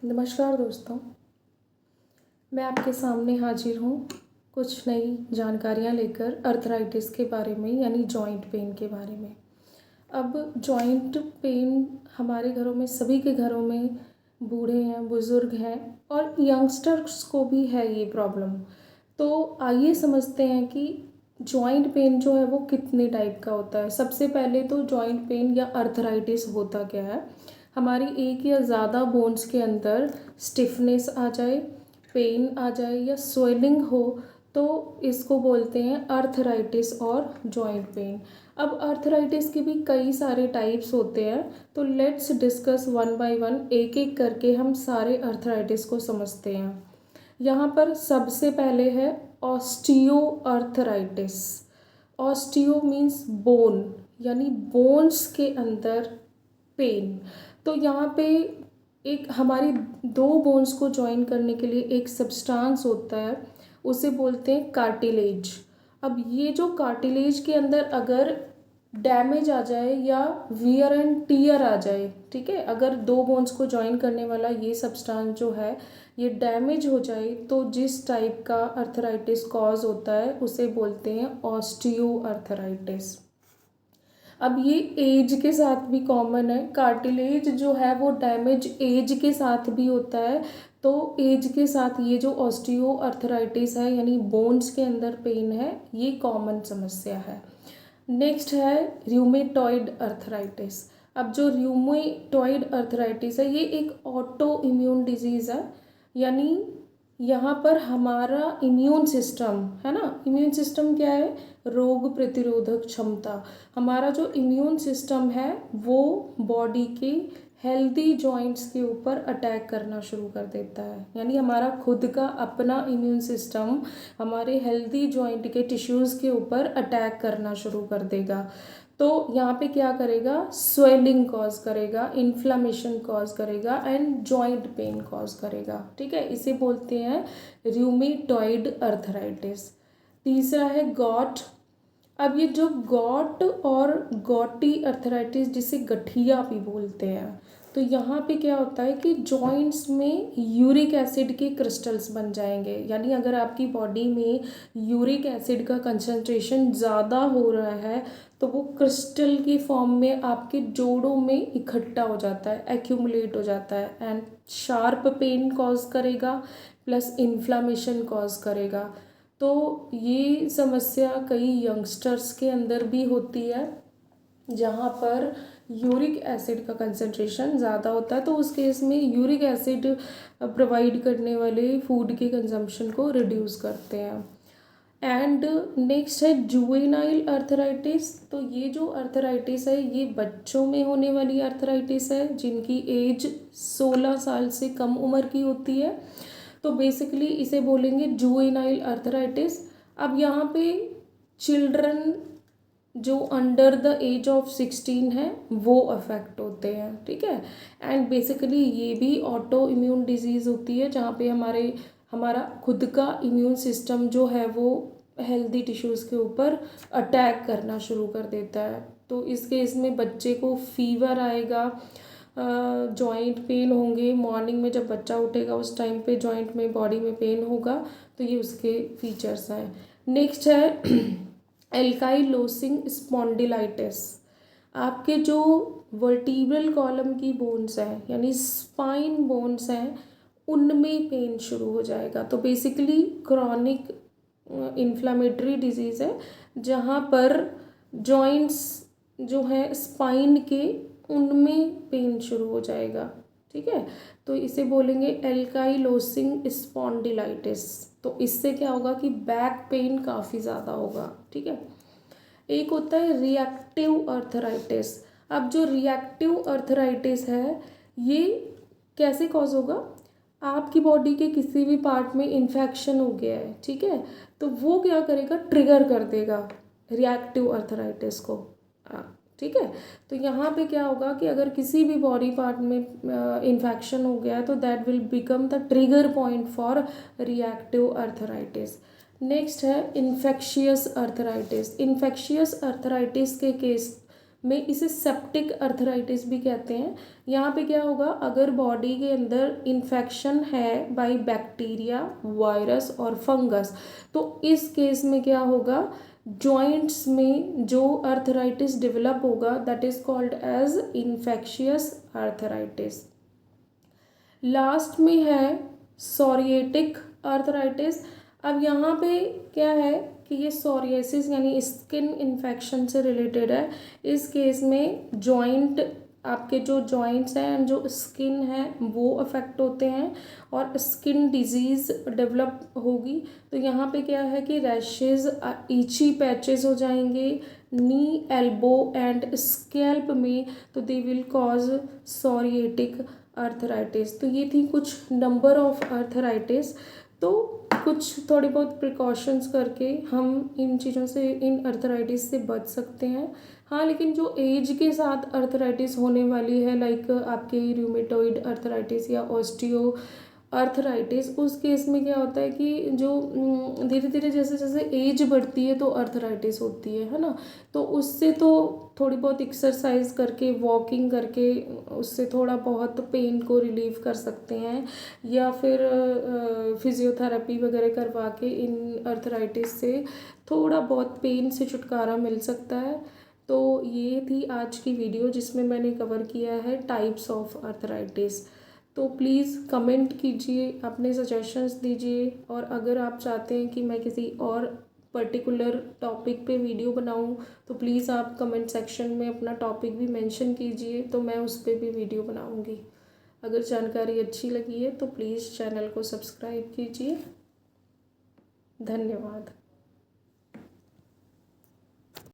नमस्कार दोस्तों, मैं आपके सामने हाजिर हूँ कुछ नई जानकारियाँ लेकर अर्थराइटिस के बारे में यानी जॉइंट पेन के बारे में। अब जॉइंट पेन हमारे घरों में, सभी के घरों में, बूढ़े हैं, बुज़ुर्ग हैं और यंगस्टर्स को भी है ये प्रॉब्लम। तो आइए समझते हैं कि जॉइंट पेन जो है वो कितने टाइप का होता है। सबसे पहले तो जॉइंट पेन या अर्थराइटिस होता क्या है, हमारी एक या ज़्यादा बोन्स के अंदर स्टिफनेस आ जाए, पेन आ जाए या स्वेलिंग हो तो इसको बोलते हैं अर्थराइटिस और जॉइंट पेन। अब अर्थराइटिस के भी कई सारे टाइप्स होते हैं, तो let's discuss one by one, एक एक करके हम सारे अर्थराइटिस को समझते हैं। यहाँ पर सबसे पहले है osteo arthritis. Osteo means bone, यानी बोन्स के अंदर पेन। तो यहाँ पे एक हमारी दो बोन्स को जॉइन करने के लिए एक सब्सटेंस होता है, उसे बोलते हैं कार्टिलेज। अब ये जो कार्टिलेज के अंदर अगर डैमेज आ जाए या वियर एंड टीयर आ जाए, ठीक है, अगर दो बोन्स को जॉइन करने वाला ये सब्सटेंस जो है ये डैमेज हो जाए तो जिस टाइप का अर्थराइटिस कॉज होता है उसे बोलते हैं ऑस्टियो अर्थराइटिस। अब ये एज के साथ भी कॉमन है, कार्टिलेज जो है वो डैमेज एज के साथ भी होता है। तो एज के साथ ये जो ऑस्टियो अर्थराइटिस है यानी बोन्स के अंदर पेन है, ये कॉमन समस्या है। नेक्स्ट है र्यूमेटॉइड अर्थराइटिस। अब जो र्यूमेटॉइड अर्थराइटिस है ये एक ऑटो इम्यून डिजीज़ है, यानी यहाँ पर हमारा इम्यून सिस्टम है ना, इम्यून सिस्टम क्या है, रोग प्रतिरोधक क्षमता। हमारा जो इम्यून सिस्टम है वो बॉडी के हेल्दी जॉइंट्स के ऊपर अटैक करना शुरू कर देता है, यानी हमारा खुद का अपना इम्यून सिस्टम हमारे हेल्दी जॉइंट के टिश्यूज़ के ऊपर अटैक करना शुरू कर देगा। तो यहाँ पे क्या करेगा, स्वेलिंग कॉज करेगा, इन्फ्लामेशन कॉज करेगा एंड जॉइंट पेन कॉज करेगा, ठीक है, इसे बोलते हैं र्यूमेटॉइड अर्थराइटिस। तीसरा है गॉट। अब ये जो गॉट और गॉटी अर्थराइटिस, जिसे गठिया भी बोलते हैं, तो यहाँ पे क्या होता है कि जॉइंट्स में यूरिक एसिड के क्रिस्टल्स बन जाएंगे, यानी अगर आपकी बॉडी में यूरिक एसिड का कंसंट्रेशन ज़्यादा हो रहा है तो वो क्रिस्टल की फॉर्म में आपके जोड़ों में इकट्ठा हो जाता है, एक्यूमुलेट हो जाता है एंड शार्प पेन कॉज करेगा प्लस इन्फ्लामेशन कॉज करेगा। तो ये समस्या कई यंगस्टर्स के अंदर भी होती है जहाँ पर यूरिक एसिड का कंसंट्रेशन ज़्यादा होता है, तो उस केस में यूरिक एसिड प्रोवाइड करने वाले फूड के कंजम्पशन को रिड्यूस करते हैं। एंड नेक्स्ट है जुवेनाइल अर्थराइटिस। तो ये जो अर्थराइटिस है ये बच्चों में होने वाली अर्थराइटिस है जिनकी एज 16 साल से कम उम्र की होती है, तो बेसिकली इसे बोलेंगे जुवेनाइल अर्थराइटिस। अब यहाँ पे चिल्ड्रन जो अंडर द एज ऑफ 16 है वो अफेक्ट होते हैं, ठीक है। एंड बेसिकली ये भी ऑटो इम्यून डिजीज़ होती है जहाँ पे हमारा खुद का इम्यून सिस्टम जो है वो हेल्दी टिश्यूज़ के ऊपर अटैक करना शुरू कर देता है। तो इस केस में बच्चे को फीवर आएगा, जॉइंट पेन होंगे, मॉर्निंग में जब बच्चा उठेगा उस टाइम पे जॉइंट में, बॉडी में पेन होगा, तो ये उसके फीचर्स हैं। नेक्स्ट है एल्काइलोसिंग स्पॉन्डिलाइटिस। आपके जो वर्टिब्रल कॉलम की बोन्स हैं यानी स्पाइन बोन्स हैं उनमें पेन शुरू हो जाएगा। तो बेसिकली क्रॉनिक इन्फ्लामेटरी डिजीज़ है जहाँ पर जॉइंट्स जो है स्पाइन के उनमें पेन शुरू हो जाएगा, ठीक है, तो इसे बोलेंगे एल्काइलोसिंग स्पॉन्डिलाइटिस। तो इससे क्या होगा कि बैक पेन काफ़ी ज़्यादा होगा, ठीक है। एक होता है रिएक्टिव अर्थराइटिस। अब जो रिएक्टिव अर्थराइटिस है ये कैसे कॉज होगा, आपकी बॉडी के किसी भी पार्ट में इन्फेक्शन हो गया है, ठीक है, तो वो क्या करेगा, ट्रिगर कर देगा रिएक्टिव अर्थराइटिस को, ठीक है। तो यहाँ पे क्या होगा कि अगर किसी भी बॉडी पार्ट में इन्फेक्शन हो गया है तो that will become the trigger point for reactive arthritis. Next है इन्फेक्शियस अर्थराइटिस। इन्फेक्शियस अर्थराइटिस के केस में इसे सेप्टिक अर्थराइटिस भी कहते हैं। यहाँ पे क्या होगा, अगर बॉडी के अंदर इन्फेक्शन है बाय बैक्टीरिया, वायरस और फंगस, तो इस केस में क्या होगा, जॉइंट्स में जो अर्थराइटिस डेवलप होगा that is called as infectious arthritis. Last में है सोरिएटिक अर्थराइटिस। अब यहाँ पे क्या है कि ये सोरियासिस यानी स्किन इन्फेक्शन से रिलेटेड है। इस केस में जॉइंट, आपके जो जॉइंट्स हैं एंड जो स्किन है वो अफेक्ट होते हैं और स्किन डिजीज़ डेवलप होगी। तो यहाँ पे क्या है कि रैशेज, ईची पैचेस हो जाएंगे नी, एल्बो एंड स्कैल्प में, तो they will cause psoriatic arthritis. तो ये थी कुछ नंबर ऑफ अर्थराइटिस। तो कुछ थोड़ी बहुत प्रिकॉशंस करके हम इन चीज़ों से, इन अर्थराइटिस से बच सकते हैं। हाँ, लेकिन जो एज के साथ अर्थराइटिस होने वाली है, लाइक आपके रूमेटॉइड अर्थराइटिस या ऑस्टियो अर्थराइटिस, उस केस में क्या होता है कि जो धीरे धीरे जैसे जैसे एज बढ़ती है तो अर्थराइटिस होती है ना। तो उससे तो थोड़ी बहुत एक्सरसाइज करके, वॉकिंग करके उससे थोड़ा बहुत पेन को रिलीव कर सकते हैं, या फिर फिजियोथेरेपी वगैरह करवा के इन अर्थराइटिस से थोड़ा बहुत पेन से छुटकारा मिल सकता है। तो ये थी आज की वीडियो जिसमें मैंने कवर किया है टाइप्स ऑफ अर्थराइटिस। तो प्लीज़ कमेंट कीजिए, अपने सजेशंस दीजिए, और अगर आप चाहते हैं कि मैं किसी और पर्टिकुलर टॉपिक पे वीडियो बनाऊं तो प्लीज़ आप कमेंट सेक्शन में अपना टॉपिक भी मेंशन कीजिए, तो मैं उस पर भी वीडियो बनाऊंगी। अगर जानकारी अच्छी लगी है तो प्लीज़ चैनल को सब्सक्राइब कीजिए। धन्यवाद।